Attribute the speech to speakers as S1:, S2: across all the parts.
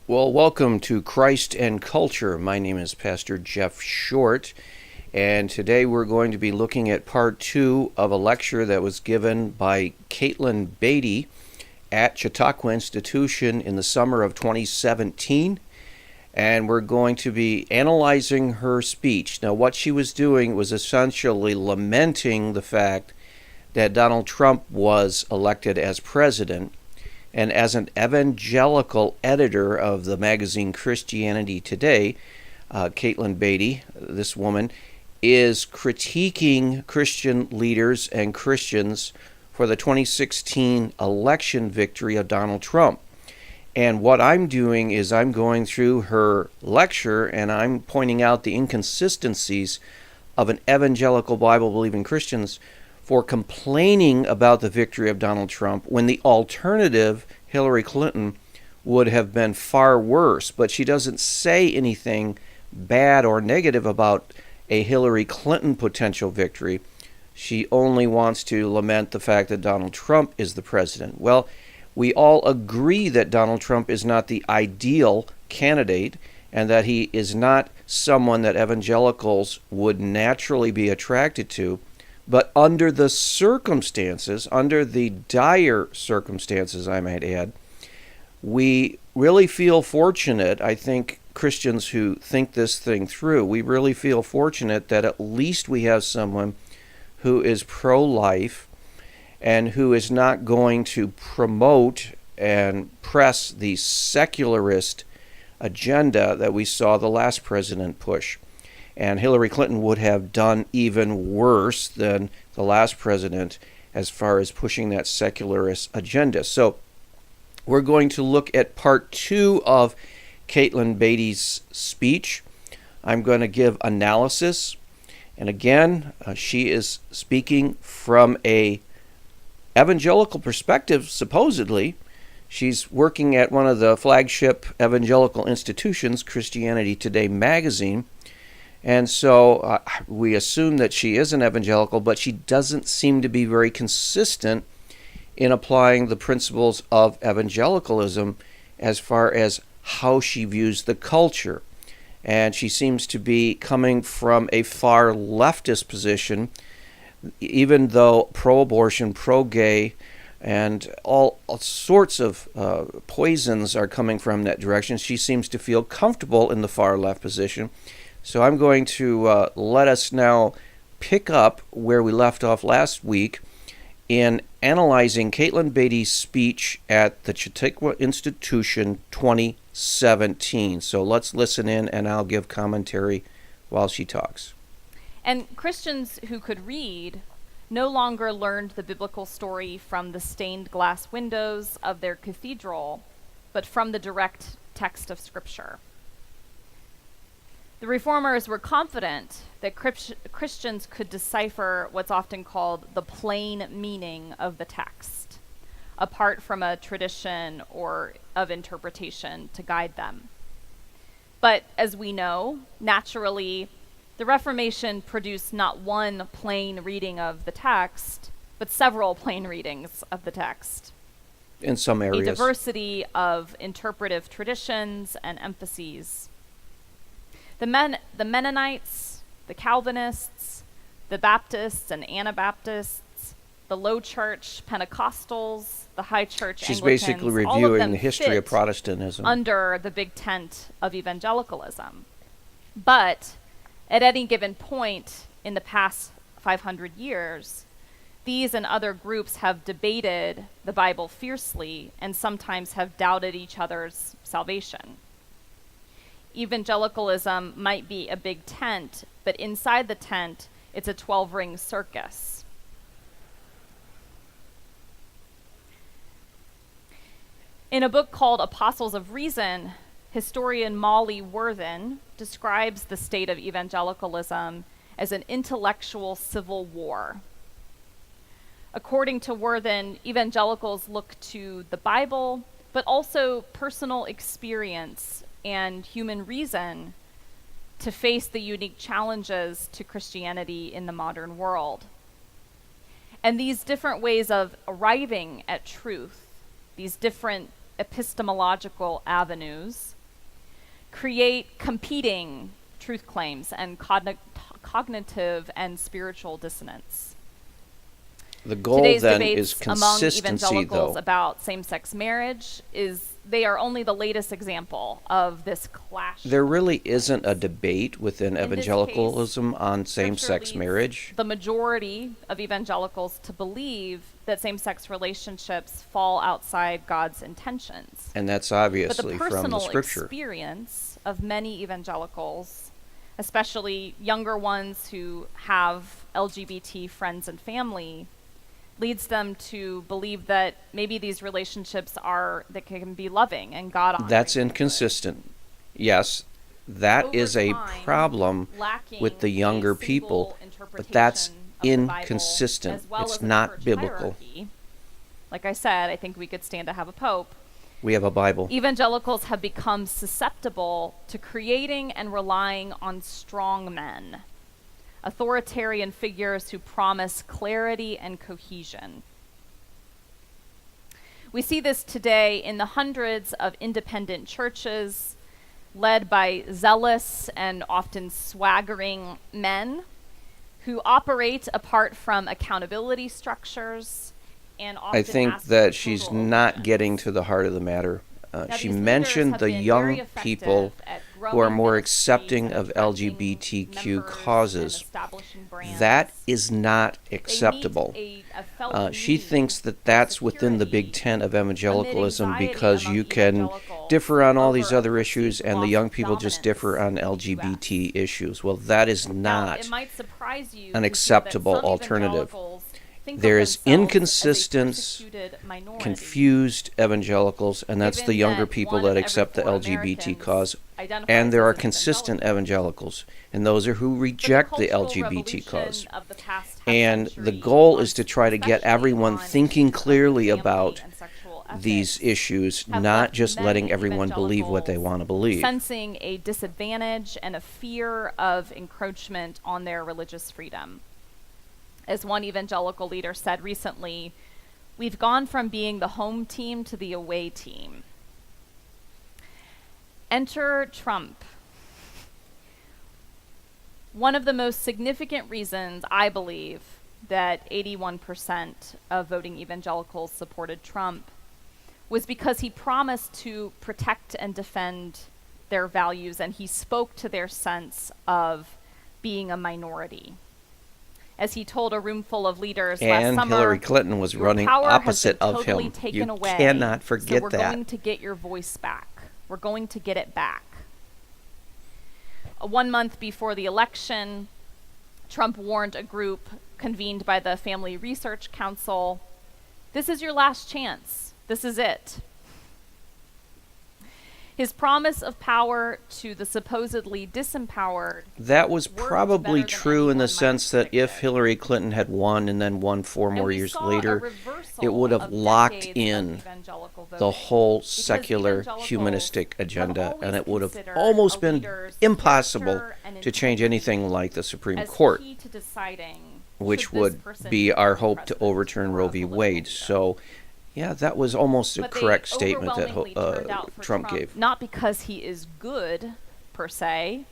S1: Well, welcome to Christ and Culture. My name is Pastor Jeff Short, and today we're going to be looking at part 2 of a lecture that was given by Katelyn Beaty at Chautauqua Institution in the summer of 2017, and we're going to be analyzing her speech. Now, what she was doing was essentially lamenting the fact that Donald Trump was elected as president. And as an evangelical editor of the magazine Christianity Today, Katelyn Beaty, this woman, is critiquing Christian leaders and Christians for the 2016 election victory of Donald Trump. And what I'm doing is I'm going through her lecture and I'm pointing out the inconsistencies of an evangelical Bible-believing Christians for complaining about the victory of Donald Trump when the alternative, Hillary Clinton, would have been far worse. But she doesn't say anything bad or negative about a Hillary Clinton potential victory. She only wants to lament the fact that Donald Trump is the president. Well, we all agree that Donald Trump is not the ideal candidate and that he is not someone that evangelicals would naturally be attracted to. But under the circumstances, under the dire circumstances, I might add, we really feel fortunate, I think Christians who think this thing through, we really feel fortunate that at least we have someone who is pro-life and who is not going to promote and press the secularist agenda that we saw the last president push. And Hillary Clinton would have done even worse than the last president as far as pushing that secularist agenda. So we're going to look at part 2 of Katelyn Beaty's speech. I'm going to give analysis. And again, she is speaking from a evangelical perspective, supposedly. She's working at one of the flagship evangelical institutions, Christianity Today magazine. And so we assume that she is an evangelical, but she doesn't seem to be very consistent in applying the principles of evangelicalism as far as how she views the culture. And she seems to be coming from a far leftist position, even though pro-abortion, pro-gay, and all sorts of poisons are coming from that direction. She seems to feel comfortable in the far left position. So I'm going to let us now pick up where we left off last week in analyzing Katelyn Beaty's speech at the Chautauqua Institution 2017. So let's listen in and I'll give commentary while she talks.
S2: And Christians who could read no longer learned the biblical story from the stained glass windows of their cathedral, but from the direct text of Scripture. The reformers were confident that Christians could decipher what's often called the plain meaning of the text, apart from a tradition or of interpretation to guide them. But as we know, naturally, the Reformation produced not one plain reading of the text, but several plain readings of the text.
S1: In some areas.
S2: A diversity of interpretive traditions and emphases. The Mennonites, the Calvinists, the Baptists and Anabaptists, the Low Church Pentecostals, the High Church
S1: She's
S2: Anglicans,
S1: basically reviewing the history of Protestantism
S2: under the big tent of evangelicalism. But at any given point in the past 500 years, these and other groups have debated the Bible fiercely and sometimes have doubted each other's salvation. Evangelicalism might be a big tent, but inside the tent, it's a 12-ring circus. In a book called Apostles of Reason, historian Molly Worthen describes the state of evangelicalism as an intellectual civil war. According to Worthen, evangelicals look to the Bible, but also personal experience and human reason to face the unique challenges to Christianity in the modern world. And these different ways of arriving at truth, these different epistemological avenues, create competing truth claims and cognitive and spiritual dissonance.
S1: The goal
S2: Today's
S1: then
S2: debates
S1: is consistency,
S2: among evangelicals
S1: though.
S2: about same-sex marriage they are only the latest example of this clash.
S1: There really isn't a debate within
S2: In this
S1: evangelicalism
S2: case,
S1: on
S2: Scripture
S1: same-sex
S2: leads
S1: marriage.
S2: the majority of evangelicals to believe that same-sex relationships fall outside God's intentions.
S1: And that's
S2: But the
S1: obviously from the
S2: personal
S1: Scripture.
S2: experience of many evangelicals, especially younger ones who have LGBT friends and family, leads them to believe that maybe these relationships that can be loving and God-honoring.
S1: That's inconsistent. Yes, that
S2: Over
S1: is a
S2: time,
S1: problem
S2: lacking
S1: with the
S2: a
S1: younger
S2: single
S1: people, but
S2: interpretation
S1: that's
S2: of the Bible,
S1: inconsistent.
S2: as well
S1: It's
S2: as a
S1: not
S2: church
S1: biblical.
S2: hierarchy. Like I said, I think we could stand to have a pope.
S1: We have a Bible.
S2: Evangelicals have become susceptible to creating and relying on strong men, authoritarian figures who promise clarity and cohesion. We see this today in the hundreds of independent churches led by zealous and often swaggering men who operate apart from accountability structures and often
S1: I think
S2: ask
S1: that
S2: for
S1: she's
S2: total
S1: not
S2: obedience.
S1: getting to the heart of the matter.
S2: Now,
S1: She
S2: these leaders
S1: mentioned
S2: have
S1: the
S2: been very
S1: young
S2: effective
S1: people
S2: at
S1: who are
S2: growing
S1: more
S2: ministries
S1: accepting
S2: and
S1: of
S2: attracting
S1: LGBTQ
S2: members
S1: causes.
S2: and establishing brands.
S1: That is not
S2: They meet
S1: acceptable.
S2: a felt
S1: She
S2: need
S1: thinks that
S2: for
S1: that's within the big
S2: security
S1: tent of evangelicalism
S2: amid
S1: because
S2: anxiety
S1: you
S2: among
S1: can
S2: evangelicals
S1: differ on all these
S2: over a
S1: other issues
S2: perceived
S1: and the
S2: loss
S1: young
S2: of
S1: people just differ on
S2: dominance in the
S1: LGBT issues. Well, that is
S2: Now,
S1: not
S2: it might surprise you
S1: an
S2: to hear that
S1: acceptable
S2: some
S1: alternative.
S2: evangelicals think of
S1: There is
S2: themselves as a
S1: inconsistent,
S2: persecuted minority.
S1: confused evangelicals, and that's
S2: Given
S1: the younger
S2: that
S1: people
S2: one
S1: that
S2: of
S1: accept the
S2: every 4
S1: LGBT
S2: Americans
S1: cause.
S2: identifies
S1: And there
S2: as
S1: are
S2: an
S1: consistent
S2: evangelical.
S1: evangelicals, and those are who
S2: But the
S1: reject the
S2: cultural
S1: LGBT
S2: revolution
S1: cause.
S2: of the past half
S1: And the
S2: century
S1: goal
S2: on-
S1: is to try to get
S2: especially
S1: everyone
S2: on
S1: thinking
S2: issues of
S1: clearly
S2: family
S1: about
S2: and sexual
S1: these
S2: ethics,
S1: issues,
S2: have
S1: not
S2: left
S1: just
S2: many
S1: letting everyone believe what they
S2: evangelicals
S1: want to believe.
S2: sensing a disadvantage and a fear of encroachment on their religious freedom. As one evangelical leader said recently, we've gone from being the home team to the away team. Enter Trump. One of the most significant reasons, I believe, that 81% of voting evangelicals supported Trump was because he promised to protect and defend their values, and he spoke to their sense of being a minority. As he told a room full of leaders last
S1: And
S2: summer,
S1: Hillary Clinton was
S2: "Your
S1: running
S2: power has
S1: opposite
S2: been
S1: of
S2: totally
S1: him.
S2: taken
S1: You
S2: away,
S1: cannot
S2: so
S1: forget
S2: we're
S1: that.
S2: going to get your voice back. We're going to get it back." 1 month before the election, Trump warned a group convened by the Family Research Council, "This is your last chance. This is it." His promise of power to the supposedly disempowered.
S1: That was
S2: worked
S1: probably
S2: better than
S1: true in
S2: anyone
S1: the
S2: might
S1: sense
S2: have
S1: that if
S2: predicted.
S1: Hillary Clinton had won and then won 4
S2: And
S1: more
S2: we
S1: years
S2: saw a
S1: later,
S2: reversal
S1: it would have
S2: of
S1: locked
S2: decades of
S1: in
S2: evangelical
S1: the
S2: voting.
S1: whole
S2: Because
S1: secular
S2: evangelicals
S1: humanistic
S2: have
S1: agenda,
S2: always
S1: and it would have
S2: considered
S1: almost
S2: a
S1: been
S2: leader's
S1: impossible
S2: character and
S1: to change
S2: integrity
S1: anything like the Supreme
S2: as
S1: Court,
S2: key to deciding
S1: which
S2: should this
S1: would
S2: person
S1: be our
S2: the
S1: hope to
S2: president
S1: overturn
S2: or
S1: Roe
S2: a
S1: v.
S2: political
S1: Wade.
S2: leader.
S1: So, yeah, that was almost a
S2: But they
S1: correct statement that
S2: overwhelmingly turned out for
S1: Trump gave.
S2: not because he is good, per se,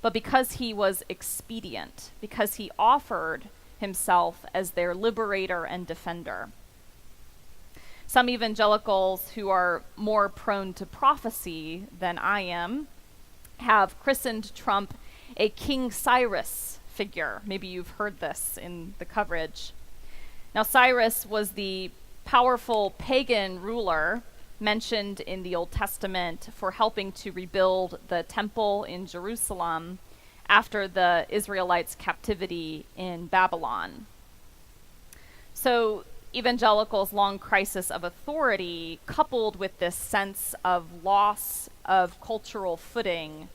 S2: but because he was expedient, because he offered himself as their liberator and defender. Some evangelicals who are more prone to prophecy than I am have christened Trump a King Cyrus figure. Maybe you've heard this in the coverage. Now, Cyrus was the powerful pagan ruler mentioned in the Old Testament for helping to rebuild the temple in Jerusalem after the Israelites' captivity in Babylon. So evangelicals' long crisis of authority, coupled with this sense of loss of cultural footing,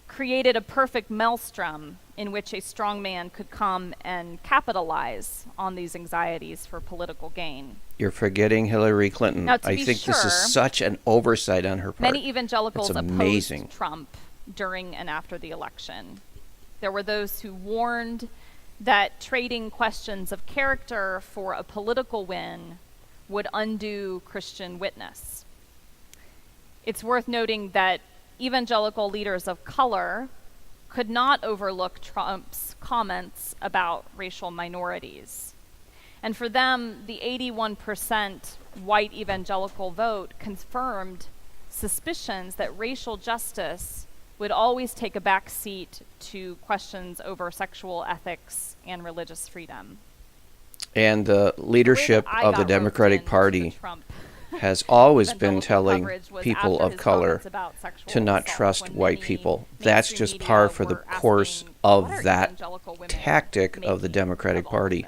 S2: created a perfect maelstrom in which a strong man could come and capitalize on these anxieties for political gain.
S1: You're forgetting Hillary Clinton.
S2: Now, to
S1: I
S2: be
S1: think this is
S2: sure,
S1: such an oversight on her part.
S2: Many evangelicals
S1: It's
S2: opposed
S1: amazing.
S2: Trump during and after the election. There were those who warned that trading questions of character for a political win would undo Christian witness. It's worth noting that evangelical leaders of color could not overlook Trump's comments about racial minorities. And for them, the 81% white evangelical vote confirmed suspicions that racial justice would always take a back seat to questions over sexual ethics and religious freedom.
S1: And the leadership of the Democratic Party has always been telling people of color to not trust white people. That's just par for the course of that tactic of the Democratic Party.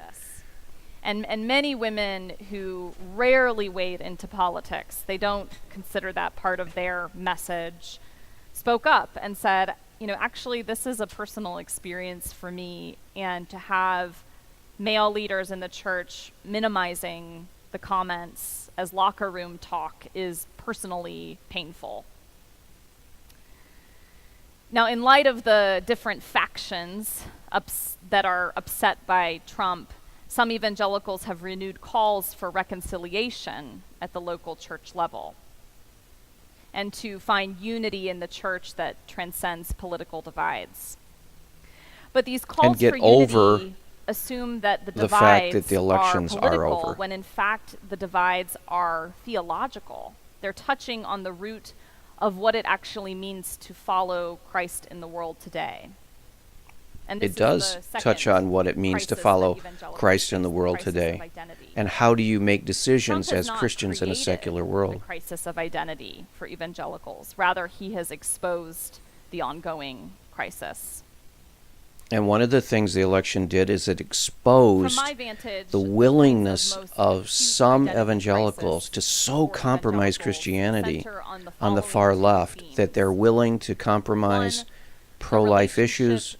S2: And many women who rarely wade into politics, they don't consider that part of their message, spoke up and said, actually, this is a personal experience for me, and to have male leaders in the church minimizing the comments as locker room talk is personally painful. Now, in light of the different factions that are upset by Trump, some evangelicals have renewed calls for reconciliation at the local church level and to find unity in the church that transcends political divides. But these calls for unity assume that the divides
S1: fact that the elections
S2: are political,
S1: are over,
S2: when in fact the divides are theological. They're touching on the root of what it actually means to follow Christ in the world today. And
S1: it does touch on what it means to follow Christ in the world today. And how do you make decisions as Christians in a secular world?
S2: The crisis of identity for evangelicals. Rather, he has exposed the ongoing crisis.
S1: And one of the things the election did is it exposed the willingness of some evangelicals to so compromise Christianity on the far left that they're willing to compromise pro-life issues,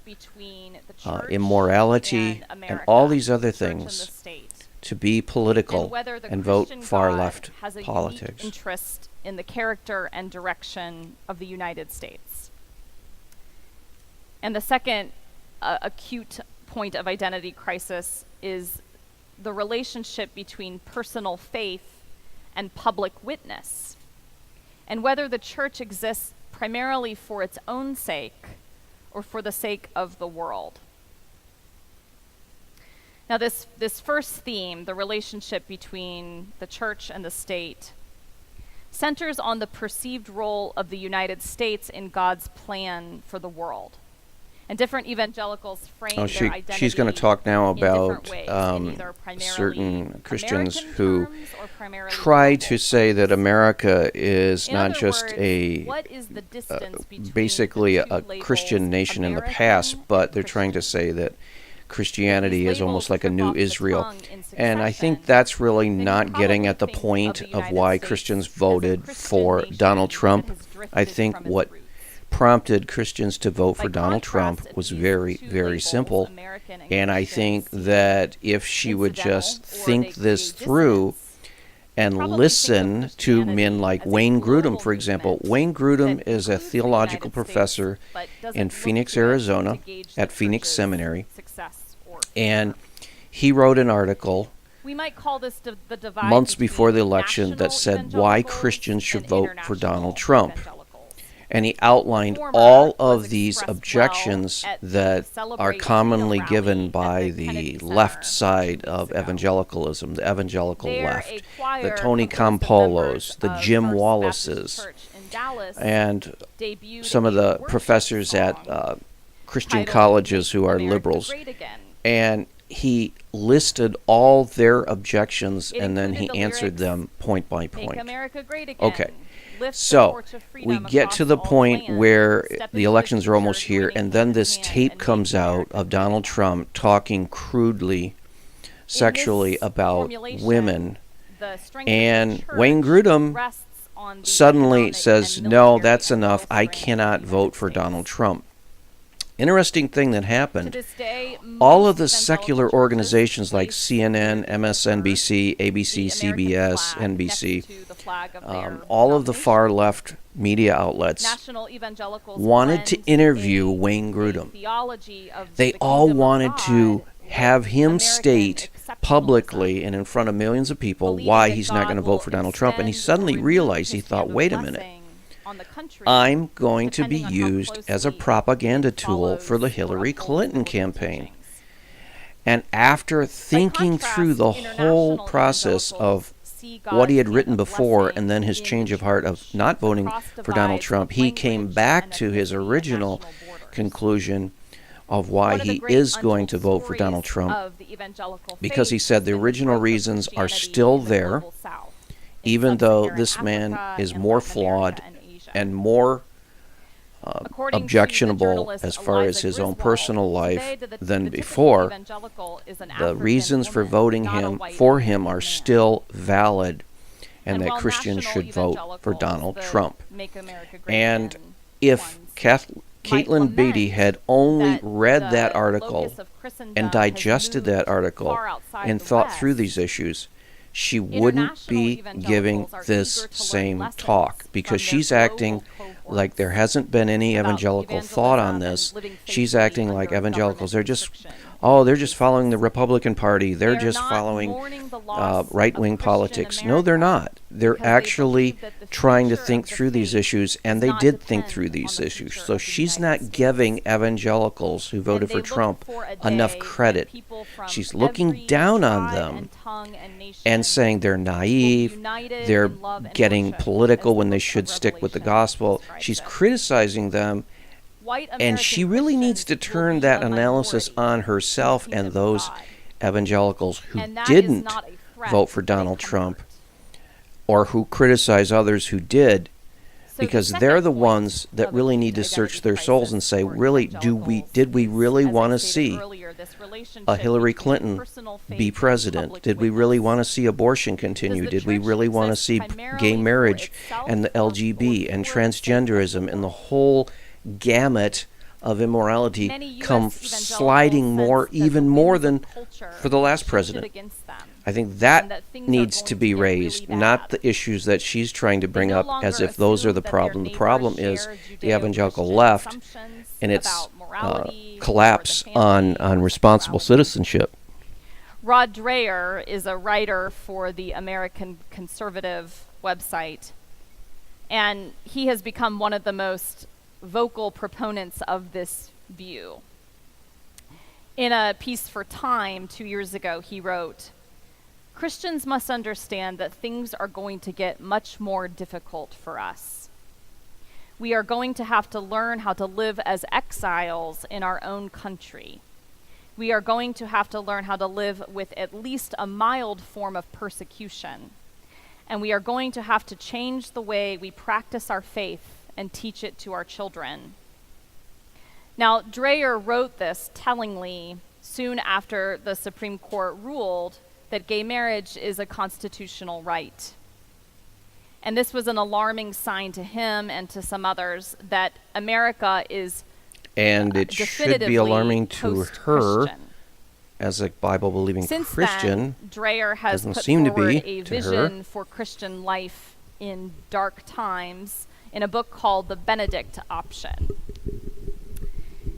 S1: immorality, and all these other things to be political and vote far-left politics.
S2: Interest in the character and direction of the United States. And the second acute point of identity crisis is the relationship between personal faith and public witness, and whether the church exists primarily for its own sake or for the sake of the world. Now, this first theme, the relationship between the church and the state, centers on the perceived role of the United States in God's plan for the world. And different evangelicals frame their identity.
S1: She's going to talk now about
S2: certain
S1: Christians who try to say that America is not just basically a Christian nation in the past, but they're trying to say that Christianity is almost like a new Israel. And I think that's really not getting at the point of why Christians voted for Donald Trump. I think what prompted Christians to vote for Donald Trump was very, very simple. And I think that if she would just think this through and listen to men like Wayne Grudem, for example. Wayne Grudem is a theological professor in Phoenix, Arizona, at Phoenix Seminary. And he wrote an article months before the election that said why Christians should vote for Donald Trump. And he outlined all of these objections that are commonly given by the left side of evangelicalism, the evangelical left, the Tony Campolos, the Jim Wallaces, and some of the professors at Christian colleges who are liberals. And he listed all their objections, and then he answered them point by point. Okay. So we get to the point where the elections are almost here, and then this tape comes out of Donald Trump talking crudely, sexually about women, and Wayne Grudem suddenly says, no, that's enough, I cannot vote for Donald Trump. Interesting thing that happened, all of the secular organizations like CNN, MSNBC, ABC, CBS, NBC, all of the far left media outlets wanted to interview Wayne Grudem. They all wanted to have him
S2: American
S1: state
S2: exceptionalism,
S1: publicly and in front of millions of people
S2: believing
S1: why
S2: that
S1: he's not
S2: God
S1: going to
S2: will
S1: vote for Donald Trump. And he
S2: extend
S1: suddenly
S2: or remove
S1: realized, he
S2: his
S1: thought,
S2: hand of
S1: wait a minute,
S2: blessing on the country,
S1: I'm going to be
S2: depending on how
S1: used as a
S2: closely
S1: propaganda
S2: it
S1: tool for the
S2: follows or
S1: Hillary
S2: upholds
S1: Clinton
S2: biblical
S1: campaign.
S2: teachings.
S1: And after thinking through the whole
S2: international
S1: process of
S2: evangelicals see
S1: what he
S2: God's
S1: had written
S2: hand of
S1: before
S2: blessing
S1: and then his
S2: in
S1: change
S2: the
S1: of heart of
S2: church
S1: not voting
S2: across
S1: for Donald
S2: divides
S1: Trump,
S2: of
S1: he came
S2: language
S1: back
S2: and
S1: to his
S2: ethnicity and
S1: original
S2: national borders.
S1: conclusion of why
S2: One of the
S1: he
S2: great
S1: is going
S2: untold
S1: to vote for
S2: stories
S1: Donald Trump,
S2: of the evangelical
S1: because he
S2: faith
S1: said
S2: has
S1: the
S2: been
S1: original
S2: growth of
S1: reasons are
S2: Christianity
S1: still
S2: in the
S1: there,
S2: global South, in
S1: even though
S2: sub-Saharan
S1: this man
S2: Africa
S1: is
S2: and
S1: more
S2: Latin America
S1: flawed
S2: and Asia.
S1: and more
S2: According to the
S1: objectionable
S2: journalist
S1: as far as
S2: Eliza
S1: his own
S2: Griswold,
S1: personal life
S2: today
S1: than
S2: the typical
S1: before.
S2: evangelical is an
S1: The
S2: African
S1: reasons for
S2: woman,
S1: voting
S2: not a
S1: him
S2: white
S1: for him
S2: American
S1: are
S2: man.
S1: still valid, and that
S2: while
S1: Christians
S2: national
S1: should vote for
S2: evangelicals,
S1: Donald
S2: the
S1: Trump.
S2: Make America Great
S1: And
S2: Again
S1: if
S2: ones,
S1: Katelyn Beaty had only
S2: that
S1: read
S2: the
S1: that article
S2: locus of Christendom
S1: and
S2: has
S1: digested that
S2: moved
S1: article
S2: far outside
S1: and
S2: the
S1: thought through
S2: West,
S1: these issues, she wouldn't
S2: international
S1: be
S2: evangelicals
S1: giving
S2: are
S1: this
S2: eager to learn
S1: same
S2: lessons
S1: talk, because
S2: from their
S1: she's acting
S2: global
S1: like there hasn't been any
S2: about
S1: evangelical thought on
S2: evangelism
S1: this.
S2: and living
S1: She's
S2: faithfully
S1: acting like
S2: under
S1: evangelicals. They're
S2: government
S1: just,
S2: restriction.
S1: oh, they're just following the Republican Party. They're
S2: They are
S1: just
S2: not
S1: following
S2: mourning the loss of
S1: right-wing
S2: Christian
S1: politics. No, they're
S2: America
S1: not. They're
S2: because they
S1: actually
S2: believe that the
S1: trying to
S2: future
S1: think
S2: of the
S1: through these
S2: faith
S1: issues, and
S2: does
S1: they
S2: not
S1: did think
S2: depend
S1: through
S2: on
S1: these
S2: the
S1: issues.
S2: future
S1: So
S2: of the
S1: she's
S2: United
S1: not
S2: States.
S1: giving evangelicals who voted
S2: And
S1: for
S2: they look
S1: Trump
S2: for a day
S1: enough
S2: when
S1: credit.
S2: people from
S1: She's looking
S2: every
S1: down on
S2: tribe
S1: them
S2: and tongue and nation
S1: and saying they're
S2: will be
S1: naive,
S2: united
S1: they're
S2: in love and
S1: getting
S2: worship,
S1: political
S2: as the
S1: when they
S2: book
S1: should
S2: of
S1: stick with the
S2: Revelation
S1: gospel.
S2: describes
S1: She's
S2: it.
S1: criticizing them,
S2: White
S1: and
S2: American
S1: she really needs to
S2: Christians will
S1: turn
S2: be
S1: that
S2: a
S1: analysis
S2: minority
S1: on herself
S2: in the
S1: and
S2: kingdom of
S1: those
S2: God.
S1: evangelicals who
S2: And that is
S1: didn't
S2: not a threat,
S1: vote for
S2: but a
S1: Donald Trump,
S2: comfort.
S1: or who criticize others who did,
S2: So
S1: because
S2: the
S1: they're
S2: second
S1: the
S2: point
S1: ones that
S2: of
S1: really
S2: acute
S1: need to search
S2: identity
S1: their souls and
S2: crisis
S1: say,
S2: for
S1: really,
S2: evangelicals
S1: did we
S2: is,
S1: really
S2: as I
S1: want to
S2: stated
S1: see
S2: earlier, this
S1: a
S2: relationship
S1: Hillary
S2: between
S1: Clinton
S2: personal faith
S1: be
S2: and
S1: president?
S2: public
S1: Did we really
S2: witness.
S1: want to see abortion
S2: Does
S1: continue?
S2: the
S1: Did we
S2: church
S1: really want to
S2: exist
S1: see
S2: primarily
S1: gay
S2: for
S1: marriage
S2: itself
S1: and the
S2: or
S1: LGB and
S2: for the sake of the
S1: transgenderism and the
S2: world?
S1: whole gamut of immorality
S2: Many US
S1: come
S2: evangelicals
S1: sliding more,
S2: sense that
S1: even
S2: the
S1: more
S2: winds
S1: than
S2: of culture
S1: for the last
S2: shifted
S1: president?
S2: against them,
S1: I think
S2: and
S1: that
S2: that things are
S1: needs
S2: going
S1: to be
S2: get
S1: raised,
S2: really
S1: not
S2: bad.
S1: the issues that she's trying to
S2: They
S1: bring
S2: no
S1: up as
S2: longer
S1: if those are
S2: assume
S1: the
S2: that their
S1: problem. The
S2: neighbors
S1: problem is
S2: share
S1: the evangelical
S2: Judeo-Christian
S1: left
S2: assumptions
S1: and its
S2: about morality or
S1: collapse
S2: the family
S1: on
S2: or
S1: responsible
S2: sexuality.
S1: citizenship.
S2: Rod Dreher is a writer for the American Conservative website, and he has become one of the most vocal proponents of this view. In a piece for Time 2 years ago, he wrote, "Christians must understand that things are going to get much more difficult for us. We are going to have to learn how to live as exiles in our own country. We are going to have to learn how to live with at least a mild form of persecution. And we are going to have to change the way we practice our faith and teach it to our children." Now, Dreher wrote this tellingly soon after the Supreme Court ruled that gay marriage is a constitutional right. And this was an alarming sign to him and to some others that America is
S1: And it should be alarming to her
S2: post-Christian.
S1: as a Bible-believing
S2: Since
S1: Christian.
S2: then, Dreher has
S1: Doesn't
S2: put
S1: seem to
S2: forward
S1: be
S2: a
S1: to her.
S2: vision for Christian life in dark times in a book called The Benedict Option.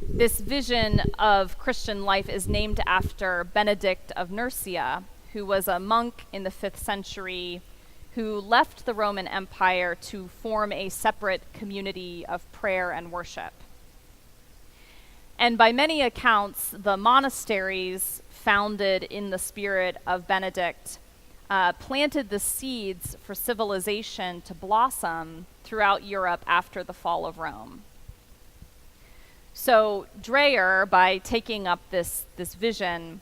S2: This vision of Christian life is named after Benedict of Nursia, who was a monk in the 5th century who left the Roman Empire to form a separate community of prayer and worship. And by many accounts, the monasteries founded in the spirit of Benedict planted the seeds for civilization to blossom throughout Europe after the fall of Rome. So Dreher, by taking up this vision,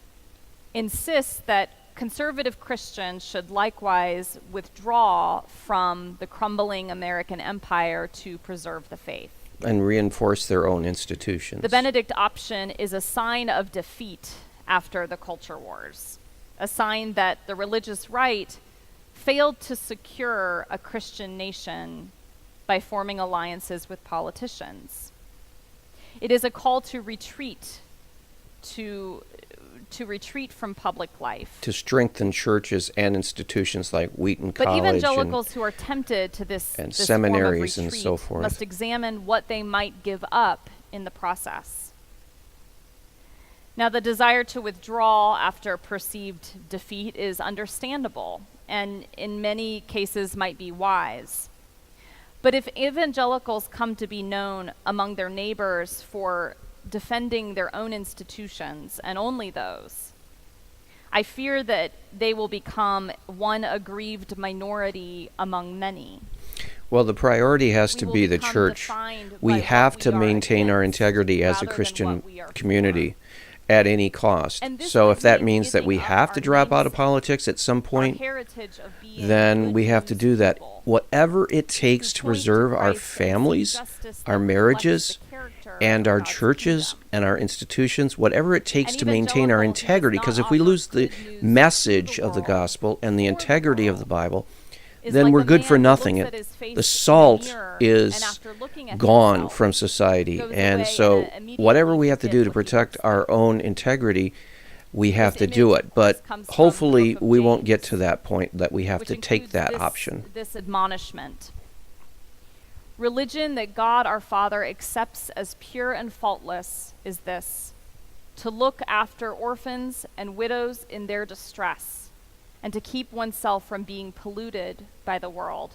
S2: insists that conservative Christians should likewise withdraw from the crumbling American empire to preserve the faith.
S1: And reinforce their own institutions.
S2: The Benedict Option is a sign of defeat after the culture wars, a sign that the religious right failed to secure a Christian nation by forming alliances with politicians. It is a call to retreat, to retreat from public life.
S1: To strengthen churches and institutions like Wheaton
S2: But
S1: College
S2: evangelicals who are tempted to this
S1: seminaries
S2: form of
S1: and
S2: retreat
S1: so forth
S2: must examine what they might give up in the process. Now, the desire to withdraw after perceived defeat is understandable, and in many cases might be wise. But if evangelicals come to be known among their neighbors for defending their own institutions, and only those, I fear that they will become one aggrieved minority among many.
S1: Well, the priority has
S2: We
S1: to
S2: will
S1: be the
S2: become
S1: church.
S2: defined by
S1: We
S2: what
S1: have
S2: we
S1: to
S2: are
S1: maintain our
S2: against
S1: integrity as a
S2: rather than
S1: Christian
S2: what we are
S1: community at any cost.
S2: And this
S1: So
S2: would
S1: if that
S2: mean
S1: means that we
S2: giving up
S1: have to
S2: our
S1: drop out of
S2: namesake,
S1: politics at some
S2: our
S1: point,
S2: heritage of being
S1: then
S2: good
S1: we have to
S2: news
S1: do that.
S2: people
S1: Whatever it takes
S2: who
S1: to
S2: point
S1: preserve our
S2: Christ as
S1: families,
S2: justice
S1: our
S2: that
S1: marriages,
S2: reflects the character
S1: and
S2: of
S1: our
S2: God's
S1: churches
S2: kingdom.
S1: and our institutions, whatever it takes
S2: An
S1: to maintain our
S2: evangelical who does
S1: integrity.
S2: not
S1: Because if we
S2: offer
S1: lose the
S2: good news to
S1: message
S2: the
S1: of the
S2: world
S1: gospel and the
S2: or the
S1: integrity of
S2: world
S1: the Bible,
S2: is
S1: then
S2: like
S1: we're
S2: the
S1: good for
S2: man who
S1: nothing.
S2: looks at his face
S1: The
S2: in the
S1: salt
S2: mirror
S1: is
S2: and after looking at
S1: gone
S2: himself,
S1: from society.
S2: goes
S1: And
S2: away
S1: so
S2: and immediately
S1: whatever we have to do to
S2: forgets what he
S1: protect
S2: looks
S1: our
S2: like.
S1: own integrity, we have
S2: This
S1: to do
S2: image,
S1: it.
S2: of course,
S1: But
S2: comes from the
S1: hopefully
S2: book of
S1: we won't get
S2: James,
S1: to that point that we have
S2: which
S1: to take
S2: includes
S1: that
S2: this,
S1: option.
S2: this admonishment. Religion that God our Father accepts as pure and faultless is this: to look after orphans and widows in their distress, and to keep oneself from being polluted by the world.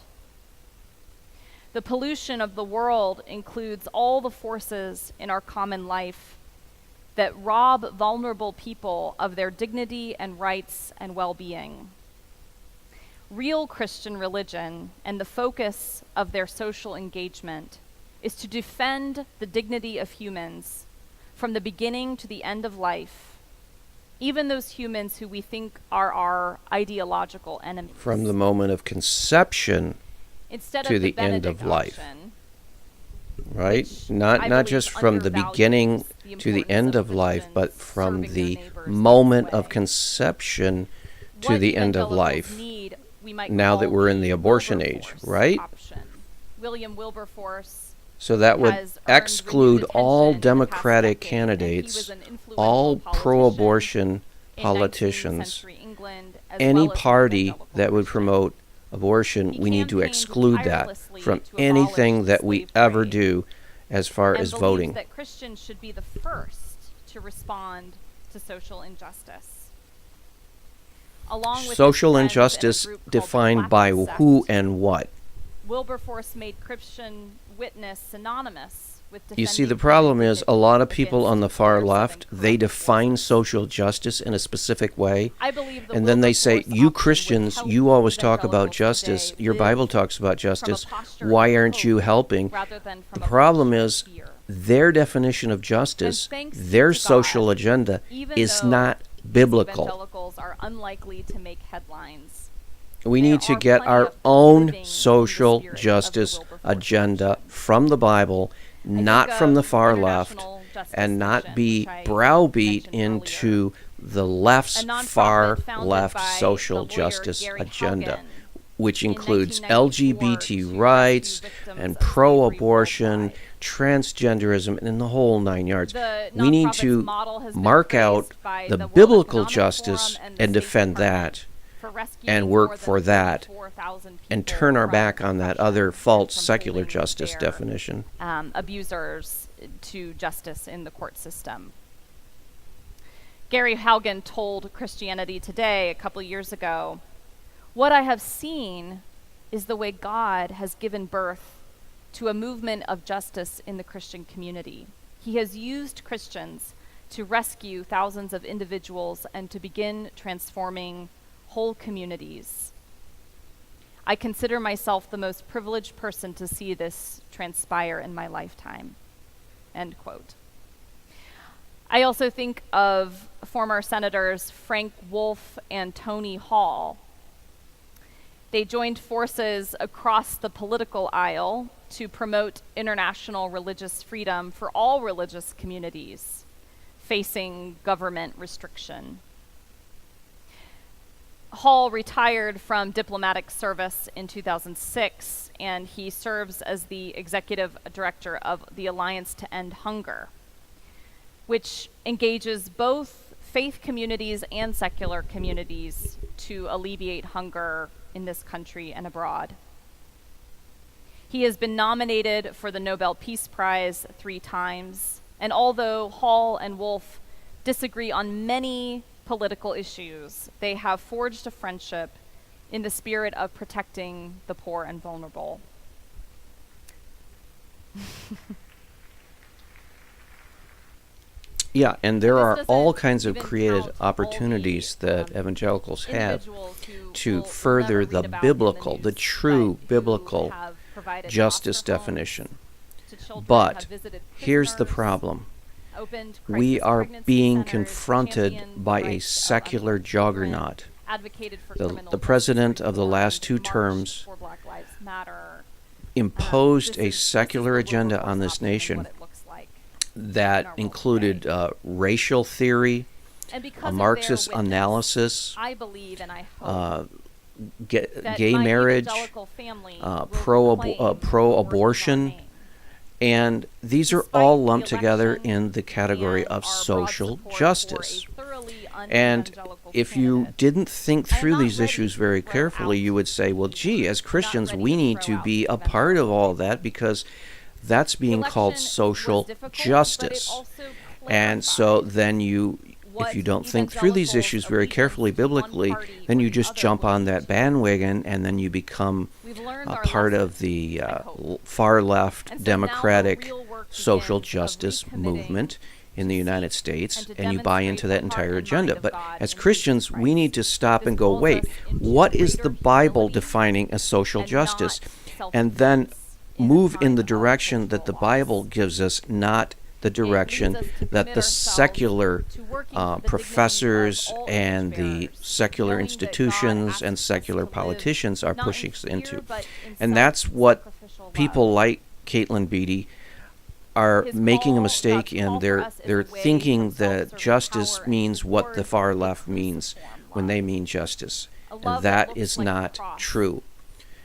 S2: The pollution of the world includes all the forces in our common life that rob vulnerable people of their dignity and rights and well-being. Real Christian religion and the focus of their social engagement is to defend the dignity of humans from the beginning to the end of life, even those humans who we think are our ideological enemies.
S1: From the moment of conception
S2: Instead
S1: to
S2: of
S1: the end
S2: Benedict
S1: of life.
S2: Option,
S1: Right?
S2: which
S1: Not
S2: I
S1: not
S2: believe
S1: just from the
S2: undervalues
S1: beginning
S2: the
S1: to the
S2: importance
S1: end of life,
S2: Christians
S1: but from
S2: serving their
S1: the
S2: neighbors in
S1: moment
S2: this
S1: of
S2: way.
S1: conception to
S2: What
S1: the end of
S2: evangelicals
S1: life.
S2: need, we might
S1: Now that
S2: call
S1: we're in the abortion age,
S2: Wilberforce
S1: right?
S2: option. William Wilberforce
S1: So that would
S2: has earned
S1: exclude
S2: renewed
S1: all
S2: attention in the past
S1: Democratic
S2: decade, and he
S1: candidates,
S2: was an influential
S1: all
S2: politician
S1: pro-abortion
S2: in 19th
S1: politicians,
S2: century England, as
S1: any
S2: well as an
S1: party
S2: evangelical
S1: that would
S2: Christian.
S1: promote abortion,
S2: He
S1: we need to
S2: campaigned
S1: exclude that
S2: tirelessly
S1: from
S2: to
S1: anything
S2: abolish
S1: that
S2: the
S1: we
S2: slave
S1: ever
S2: trade,
S1: do as far
S2: and
S1: as
S2: believes
S1: voting.
S2: that Christians should be the first to respond to social injustice. Along with his
S1: Social
S2: friends in a
S1: injustice
S2: group called the
S1: defined by
S2: Clapham
S1: who
S2: Sect,
S1: and what.
S2: Wilberforce made Christian witness synonymous with
S1: You see, the
S2: defending
S1: problem
S2: human
S1: is a lot of people
S2: dignity
S1: on the
S2: against
S1: far
S2: coercive and
S1: left, they
S2: corrupt
S1: define
S2: forces.
S1: social justice in a specific way.
S2: I believe the
S1: And then they say,
S2: Wilberforce
S1: you
S2: option would
S1: Christians,
S2: help
S1: you always talk about
S2: evangelicals
S1: justice.
S2: today
S1: Your
S2: live
S1: Bible talks about
S2: from a
S1: justice.
S2: posture
S1: Why
S2: of
S1: aren't you
S2: hope
S1: helping?
S2: rather than from
S1: The
S2: a
S1: problem
S2: posture of
S1: is
S2: fear.
S1: their definition of justice,
S2: thanks
S1: their
S2: to
S1: social
S2: God,
S1: agenda
S2: even
S1: is
S2: though
S1: not
S2: these
S1: biblical.
S2: evangelicals are unlikely to make headlines.
S1: We
S2: There
S1: need to
S2: are
S1: get
S2: plenty
S1: our
S2: of people
S1: own
S2: living in the
S1: social
S2: spirit of the
S1: justice
S2: Wilberforce
S1: agenda
S2: option.
S1: from the Bible,
S2: I think
S1: not from the
S2: of
S1: far left,
S2: International Justice
S1: and not
S2: Mission,
S1: be
S2: which I
S1: browbeat
S2: mentioned earlier.
S1: into the left's
S2: A nonprofit
S1: far
S2: founded
S1: left
S2: by
S1: social
S2: the lawyer
S1: justice
S2: Gary
S1: agenda,
S2: Haugen
S1: which
S2: in
S1: includes
S2: 1994
S1: LGBT
S2: to
S1: rights
S2: rescue victims
S1: and
S2: of slavery
S1: pro-abortion,
S2: worldwide.
S1: transgenderism, and the whole 9 yards.
S2: The
S1: We need
S2: nonprofit's
S1: to
S2: model has been
S1: mark out
S2: praised by
S1: the
S2: World
S1: biblical
S2: Economic
S1: justice
S2: Forum and the
S1: and
S2: State
S1: defend
S2: Department
S1: that,
S2: for rescuing
S1: and work
S2: more than
S1: for that,
S2: 34,000
S1: and
S2: people
S1: turn our
S2: from
S1: back on that
S2: oppression
S1: other
S2: and
S1: false
S2: from
S1: secular
S2: holding
S1: justice
S2: their,
S1: definition.
S2: abusers to justice in the court system. Gary Haugen told Christianity Today a couple years ago, "What I have seen is the way God has given birth to a movement of justice in the Christian community. He has used Christians to rescue thousands of individuals and to begin transforming whole communities. I consider myself the most privileged person to see this transpire in my lifetime." End quote. I also think of former Senators Frank Wolf and Tony Hall. They joined forces across the political aisle to promote international religious freedom for all religious communities facing government restriction. Hall retired from diplomatic service in 2006, and he serves as the executive director of the Alliance to End Hunger, which engages both faith communities and secular communities to alleviate hunger in this country and abroad. He has been nominated for the Nobel Peace Prize 3 times, and although Hall and Wolf disagree on many political issues, they have forged a friendship in the spirit of protecting the poor and vulnerable.
S1: Yeah, and there
S2: This
S1: are
S2: doesn't
S1: all kinds of
S2: even
S1: creative
S2: count all
S1: opportunities
S2: the,
S1: that evangelicals have
S2: individuals who
S1: to
S2: we'll
S1: further
S2: never
S1: the
S2: read about in
S1: biblical, the
S2: news,
S1: true
S2: but who
S1: biblical
S2: have provided
S1: justice
S2: foster homes
S1: definition.
S2: to children,
S1: But
S2: have visited
S1: here's the
S2: prisoners,
S1: problem.
S2: opened
S1: We
S2: crisis
S1: are
S2: pregnancy
S1: being
S2: centers,
S1: confronted
S2: championed
S1: by
S2: the
S1: a
S2: rights of
S1: secular
S2: unborn children,
S1: juggernaut.
S2: advocated for
S1: The
S2: criminal
S1: president
S2: justice
S1: of the
S2: reform,
S1: last 2
S2: marched
S1: terms
S2: for Black Lives Matter.
S1: imposed
S2: This
S1: a
S2: is
S1: secular
S2: the
S1: agenda
S2: liberal
S1: on this
S2: option and
S1: nation
S2: what it looks like in
S1: that
S2: our world
S1: included
S2: today.
S1: racial theory,
S2: And because
S1: a
S2: of their
S1: Marxist
S2: witness,
S1: analysis,
S2: I believe and I hope that
S1: gay
S2: my
S1: marriage,
S2: evangelical family will reclaim
S1: pro-abortion,
S2: the worth of our name.
S1: and these are
S2: Despite
S1: all
S2: the
S1: lumped together
S2: election
S1: in the category
S2: and
S1: of
S2: our broad
S1: social
S2: support for
S1: justice.
S2: a thoroughly
S1: And
S2: un-evangelical
S1: if you
S2: candidate,
S1: didn't think
S2: I am
S1: through
S2: not
S1: these
S2: ready
S1: issues
S2: to
S1: very
S2: throw
S1: carefully,
S2: out
S1: you would say, well, gee, as
S2: not
S1: Christians,
S2: ready
S1: we
S2: to
S1: need
S2: throw
S1: to
S2: out
S1: be a
S2: evangelical
S1: part of all that because that's
S2: The
S1: being called
S2: election was
S1: social
S2: difficult, but it
S1: justice.
S2: also
S1: And so
S2: clarified
S1: then you, if
S2: what
S1: you don't think through these
S2: evangelicals'
S1: issues very carefully
S2: allegiance to one
S1: biblically,
S2: party
S1: then
S2: or
S1: you
S2: the
S1: just
S2: other
S1: jump
S2: will
S1: on
S2: lead
S1: that
S2: to.
S1: bandwagon and then you become
S2: We've learned
S1: a
S2: our
S1: part of
S2: lessons,
S1: the
S2: I hope.
S1: far left
S2: And so now the
S1: democratic
S2: real work
S1: social
S2: begins of
S1: justice
S2: recommitting
S1: movement in the
S2: to
S1: United
S2: seek
S1: States,
S2: and to
S1: and you buy
S2: demonstrate
S1: into
S2: the
S1: that
S2: heart
S1: entire
S2: and
S1: agenda.
S2: mind of
S1: But
S2: God
S1: as
S2: in
S1: Christians,
S2: Jesus
S1: we need to
S2: Christ.
S1: stop
S2: This
S1: and go,
S2: calls
S1: wait,
S2: us into
S1: what is
S2: greater
S1: the Bible
S2: humility
S1: defining as social
S2: and
S1: justice?
S2: not
S1: And then
S2: self-defense in a
S1: move in
S2: time
S1: the
S2: of
S1: direction that the
S2: cultural
S1: Bible
S2: loss.
S1: gives us, not the
S2: It leads
S1: direction
S2: us to
S1: that
S2: commit
S1: the
S2: ourselves
S1: secular
S2: to working for the dignity
S1: professors
S2: of all
S1: and the
S2: image-bearers,
S1: secular
S2: knowing that God
S1: institutions and
S2: asks us
S1: secular
S2: to live
S1: politicians are
S2: not
S1: pushing
S2: in
S1: us
S2: fear,
S1: into.
S2: but in
S1: And that's what
S2: self-sacrificial
S1: people
S2: love.
S1: like Katelyn Beaty are
S2: His
S1: making a
S2: call,
S1: mistake
S2: God's
S1: in.
S2: call for
S1: They're
S2: us is
S1: they're
S2: away from
S1: thinking
S2: self-serving
S1: that justice
S2: power and
S1: means what the
S2: towards
S1: far
S2: a
S1: left means
S2: cruciform
S1: when they
S2: love.
S1: mean justice.
S2: A
S1: And
S2: love
S1: that
S2: looks
S1: is
S2: like the
S1: not
S2: cross.
S1: true.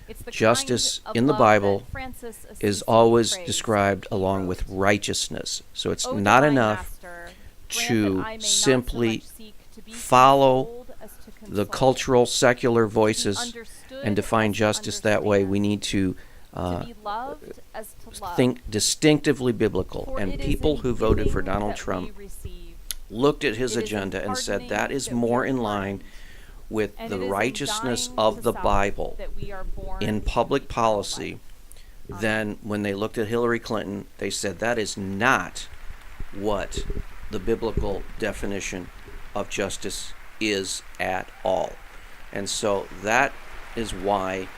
S2: It's the
S1: Justice
S2: kind of
S1: in the
S2: love
S1: Bible
S2: that Francis
S1: is
S2: Assisi
S1: always
S2: praised
S1: described
S2: when he
S1: along
S2: wrote,
S1: with righteousness. So it's
S2: "O
S1: not
S2: divine
S1: enough
S2: Master, grant
S1: to
S2: that I may not so
S1: simply
S2: much seek to be
S1: follow
S2: consoled as to
S1: the
S2: console,
S1: cultural secular
S2: to be
S1: voices
S2: understood
S1: and define
S2: as to
S1: justice that way. We
S2: understand,
S1: need to
S2: to be loved as to love.
S1: think distinctively biblical.
S2: For
S1: And
S2: it is
S1: people
S2: in
S1: who voted for
S2: giving
S1: Donald
S2: that we
S1: Trump
S2: receive.
S1: looked at his
S2: It is in
S1: agenda and said that
S2: pardoning
S1: is
S2: that we
S1: more
S2: are
S1: in line
S2: pardoned.
S1: with
S2: And
S1: the
S2: it is in
S1: righteousness
S2: dying
S1: of
S2: to
S1: the
S2: self
S1: Bible
S2: that we are born
S1: in
S2: to
S1: public
S2: eternal
S1: policy.
S2: life.
S1: Then when they looked at Hillary Clinton, they said that is not what the biblical definition of justice is at all. And so that is why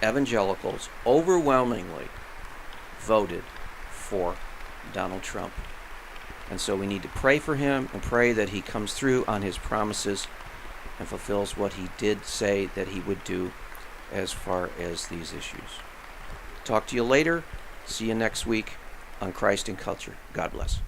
S1: evangelicals overwhelmingly voted for Donald Trump. And so we need to pray for him and pray that he comes through on his promises and fulfills what he did say that he would do as far as these issues. Talk to you later. See you next week on Christ and Culture. God bless.